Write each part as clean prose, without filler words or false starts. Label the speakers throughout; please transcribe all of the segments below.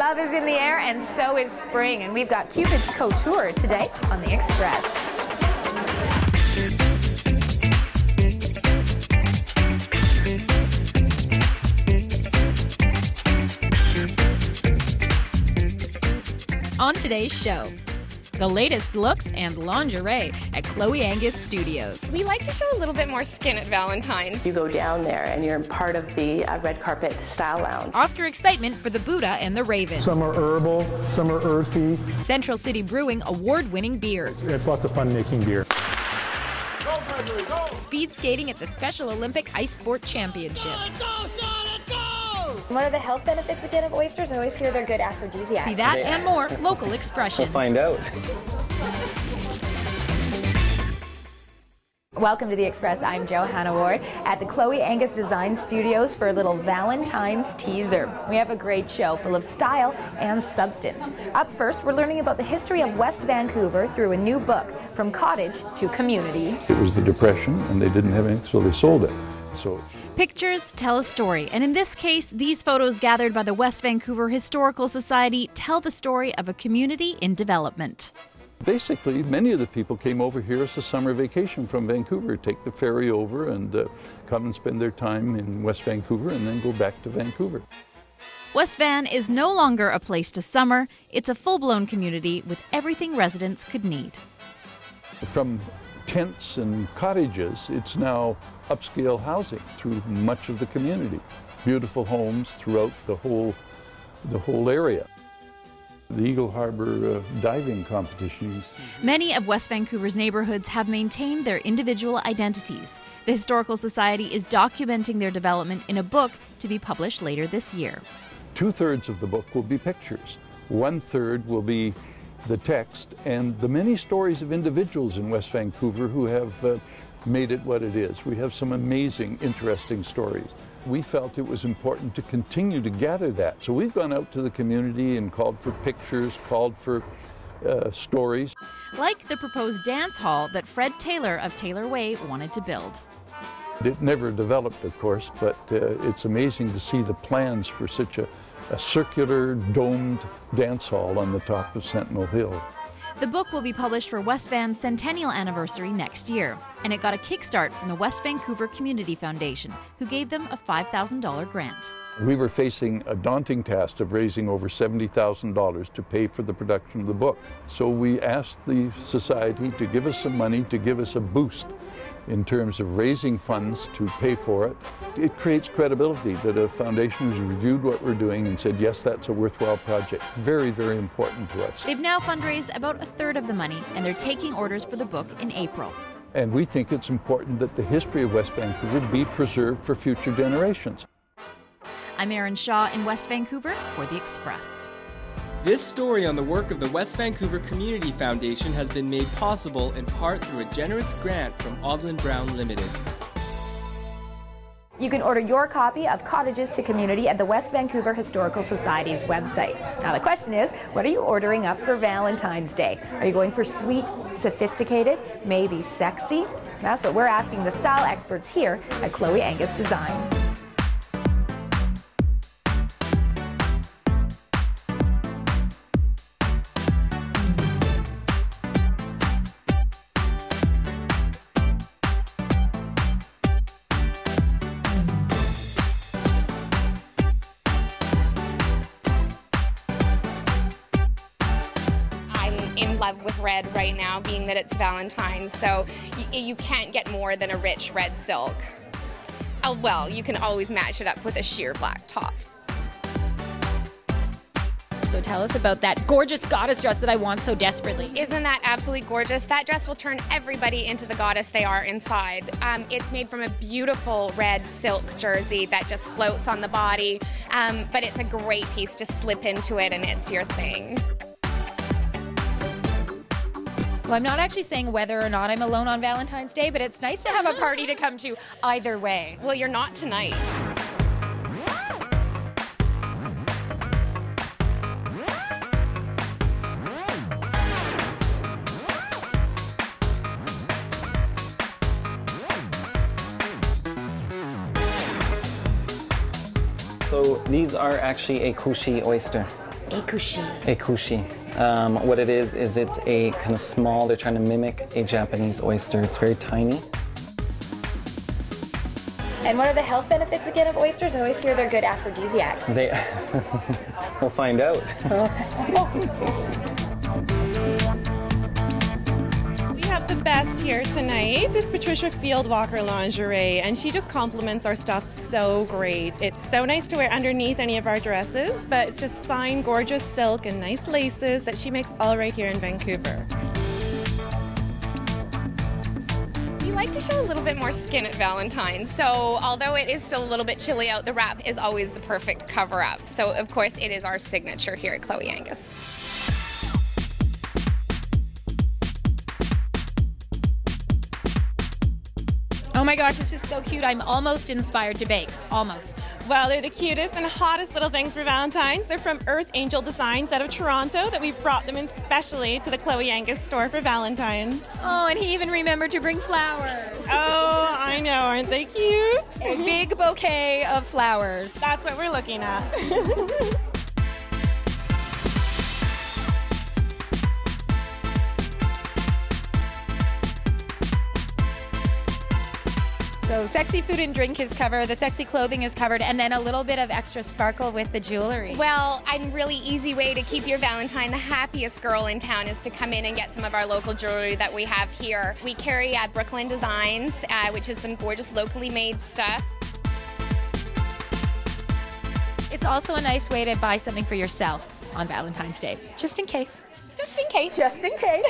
Speaker 1: Love is in the air, and so is spring. And we've got Cupid's Couture today on the Express. On today's show, the latest looks and lingerie at Chloe Angus Studios.
Speaker 2: We like to show a little bit more skin at Valentine's.
Speaker 3: You go down there and you're part of the red carpet style lounge.
Speaker 1: Oscar excitement for the Buddha and the Raven.
Speaker 4: Some are herbal, some are earthy.
Speaker 1: Central City Brewing award-winning beer.
Speaker 4: It's lots of fun making beer.
Speaker 5: Go, Gregory, go!
Speaker 1: Speed skating at the Special Olympic Ice Sport Championships.
Speaker 5: Let's go, Sean, let's go!
Speaker 6: What are the health benefits again of oysters? I always hear they're good aphrodisiacs.
Speaker 1: See that and more local expression.
Speaker 7: We'll find out.
Speaker 1: Welcome to the Express. I'm Johanna Ward at the Chloe Angus Design Studios for a little Valentine's teaser. We have a great show full of style and substance. Up first, we're learning about the history of West Vancouver through a new book, From Cottage to Community.
Speaker 8: It was the Depression and they didn't have anything, so they sold it.
Speaker 9: Pictures tell a story, and in this case, these photos gathered by the West Vancouver Historical Society tell the story of a community in development.
Speaker 8: Basically, many of the people came over here as a summer vacation from Vancouver, take the ferry over and come and spend their time in West Vancouver and then go back to Vancouver.
Speaker 9: West Van is no longer a place to summer, it's a full-blown community with everything residents could need.
Speaker 8: From tents and cottages, it's now upscale housing through much of the community. Beautiful homes throughout the whole area. The Eagle Harbor diving competitions.
Speaker 9: Many of West Vancouver's neighborhoods have maintained their individual identities. The Historical Society is documenting their development in a book to be published later this year.
Speaker 8: 2/3 of the book will be pictures. 1/3 will be the text and the many stories of individuals in West Vancouver who have made it what it is. We have some amazing, interesting stories. We felt it was important to continue to gather that. So we've gone out to the community and called for pictures, called for stories.
Speaker 9: Like the proposed dance hall that Fred Taylor of Taylor Way wanted to build.
Speaker 8: It never developed, of course, but it's amazing to see the plans for such a circular, domed dance hall on the top of Sentinel Hill.
Speaker 9: The book will be published for West Van's centennial anniversary next year, and it got a kickstart from the West Vancouver Community Foundation, who gave them a $5,000 grant.
Speaker 8: We were facing a daunting task of raising over $70,000 to pay for the production of the book. So we asked the Society to give us some money, to give us a boost in terms of raising funds to pay for it. It creates credibility that a foundation has reviewed what we're doing and said, yes, that's a worthwhile project. Very, very important to us.
Speaker 9: They've now fundraised about 1/3 of the money, and they're taking orders for the book in April.
Speaker 8: And we think it's important that the history of West Vancouver be preserved for future generations.
Speaker 9: I'm Erin Shaw in West Vancouver for The Express.
Speaker 10: This story on the work of the West Vancouver Community Foundation has been made possible in part through a generous grant from Aublin Brown Limited.
Speaker 1: You can order your copy of Cottages to Community at the West Vancouver Historical Society's website. Now the question is, what are you ordering up for Valentine's Day? Are you going for sweet, sophisticated, maybe sexy? That's what we're asking the style experts here at Chloe Angus Design.
Speaker 2: In love with red right now, being that it's Valentine's, so you can't get more than a rich red silk. Oh, well, you can always match it up with a sheer black top.
Speaker 1: So tell us about that gorgeous goddess dress that I want so desperately.
Speaker 2: Isn't that absolutely gorgeous? That dress will turn everybody into the goddess they are inside. It's made from a beautiful red silk jersey that just floats on the body, but it's a great piece to slip into it and it's your thing.
Speaker 1: Well, I'm not actually saying whether or not I'm alone on Valentine's Day, but it's nice to have a party to come to either way.
Speaker 2: Well, you're not tonight.
Speaker 7: So these are actually a koshi oyster.
Speaker 1: Ekushi.
Speaker 7: Ekushi. What it is it's a kind of small, they're trying to mimic a Japanese oyster. It's very tiny.
Speaker 6: And what are the health benefits again of oysters? I always hear they're good aphrodisiacs.
Speaker 7: We'll find out.
Speaker 11: We have the best here tonight. It's Patricia Fieldwalker Lingerie, and she just complements our stuff so great. It's so nice to wear underneath any of our dresses, but it's just fine, gorgeous silk and nice laces that she makes all right here in Vancouver.
Speaker 2: We like to show a little bit more skin at Valentine's, so although it is still a little bit chilly out, the wrap is always the perfect cover-up. So of course it is our signature here at Chloe Angus.
Speaker 1: Oh my gosh, this is so cute. I'm almost inspired to bake. Almost.
Speaker 11: Well, they're the cutest and hottest little things for Valentine's. They're from Earth Angel Designs out of Toronto that we've brought them in specially to the Chloe Angus store for Valentine's.
Speaker 1: Oh, and he even remembered to bring flowers.
Speaker 11: Oh, I know. Aren't they cute?
Speaker 1: A big bouquet of flowers.
Speaker 11: That's what we're looking at.
Speaker 1: So sexy food and drink is covered, the sexy clothing is covered, and then a little bit of extra sparkle with the jewelry.
Speaker 2: Well, a really easy way to keep your Valentine the happiest girl in town is to come in and get some of our local jewelry that we have here. We carry Brooklyn Designs, which is some gorgeous locally made stuff.
Speaker 1: It's also a nice way to buy something for yourself on Valentine's Day, just in case.
Speaker 2: Just in case.
Speaker 1: Just in case.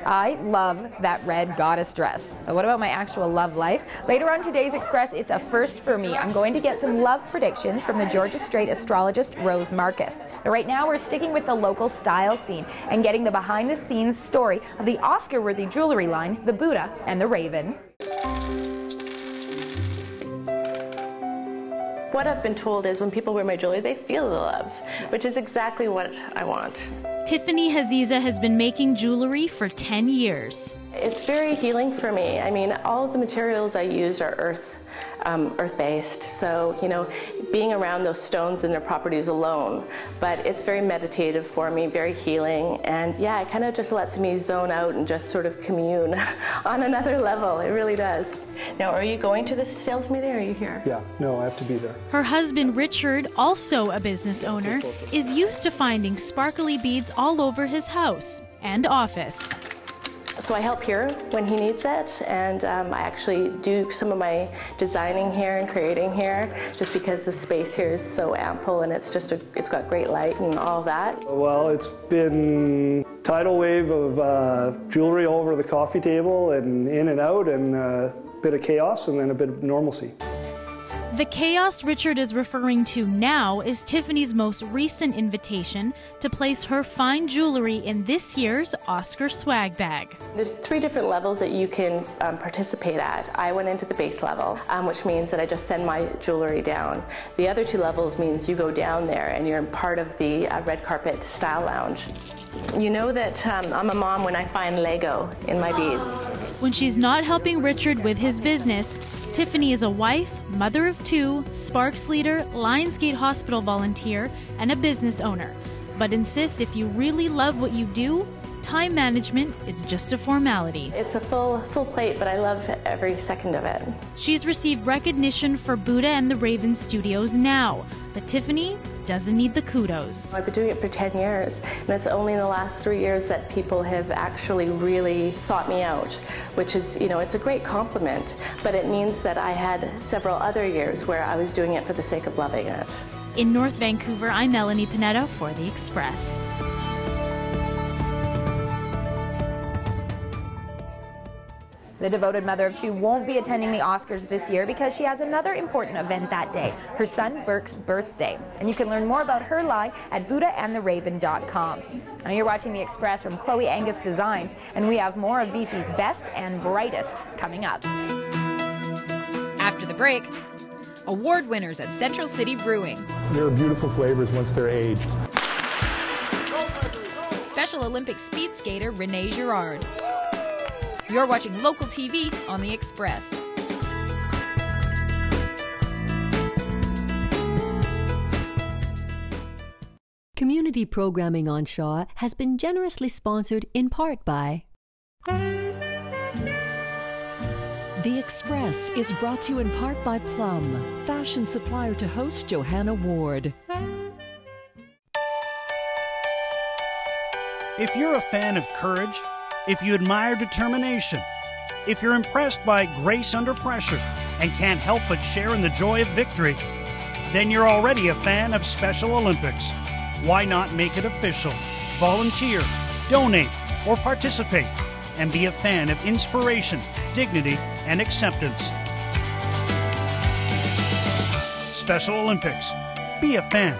Speaker 1: I love that red goddess dress. But what about my actual love life? Later on today's Express, it's a first for me. I'm going to get some love predictions from the Georgia Strait astrologist Rose Marcus. But right now, we're sticking with the local style scene and getting the behind-the-scenes story of the Oscar-worthy jewelry line, the Buddha and the Raven.
Speaker 3: What I've been told is when people wear my jewelry, they feel the love, which is exactly what I want.
Speaker 9: Tiffany Haziza has been making jewelry for 10 years.
Speaker 3: It's very healing for me. I mean, all of the materials I use are earth-based, so, you know, being around those stones and their properties alone, but it's very meditative for me, very healing, and yeah, it kind of just lets me zone out and just sort of commune on another level. It really does. Now, are you going to this sales meeting or are you here?
Speaker 4: Yeah, no, I have to be there.
Speaker 9: Her husband, Richard, also a business owner, is used to finding sparkly beads all over his house and office.
Speaker 3: So I help here when he needs it, and I actually do some of my designing here and creating here, just because the space here is so ample and it's got great light and all that.
Speaker 12: Well, it's been tidal wave of jewelry all over the coffee table and in and out, and a bit of chaos and then a bit of normalcy.
Speaker 9: The chaos Richard is referring to now is Tiffany's most recent invitation to place her fine jewelry in this year's Oscar swag bag.
Speaker 3: There's 3 different levels that you can participate at. I went into the base level, which means that I just send my jewelry down. The other 2 levels means you go down there and you're part of the red carpet style lounge. You know that I'm a mom when I find Lego in my beads.
Speaker 9: When she's not helping Richard with his business, Tiffany is a wife, mother of 2, Sparks leader, Lionsgate Hospital volunteer, and a business owner, but insists if you really love what you do, time management is just a formality.
Speaker 3: It's a full plate, but I love every second of it.
Speaker 9: She's received recognition for Buddha and the Raven Studios now, but Tiffany doesn't need the kudos.
Speaker 3: I've been doing it for 10 years, and it's only in the last 3 years that people have actually really sought me out, which is, you know, it's a great compliment, but it means that I had several other years where I was doing it for the sake of loving it.
Speaker 9: In North Vancouver, I'm Melanie Panetta for The Express.
Speaker 1: The devoted mother of 2 won't be attending the Oscars this year because she has another important event that day, her son Burke's birthday. And you can learn more about her line at buddhaandtheraven.com. Now you're watching The Express from Chloe Angus Designs, and we have more of BC's best and brightest coming up. After the break, Award winners at Central City Brewing.
Speaker 4: They're beautiful flavors once they're aged.
Speaker 1: Special Olympic speed skater Renee Girard. You're watching local TV on the Express.
Speaker 13: Community programming on Shaw has been generously sponsored in part by...
Speaker 14: The Express is brought to you in part by Plum, fashion supplier to host Johanna Ward.
Speaker 15: If you're a fan of courage, if you admire determination, if you're impressed by grace under pressure and can't help but share in the joy of victory, then you're already a fan of Special Olympics. Why not make it official? Volunteer, donate, or participate, and be a fan of inspiration, dignity, and acceptance. Special Olympics. Be a fan.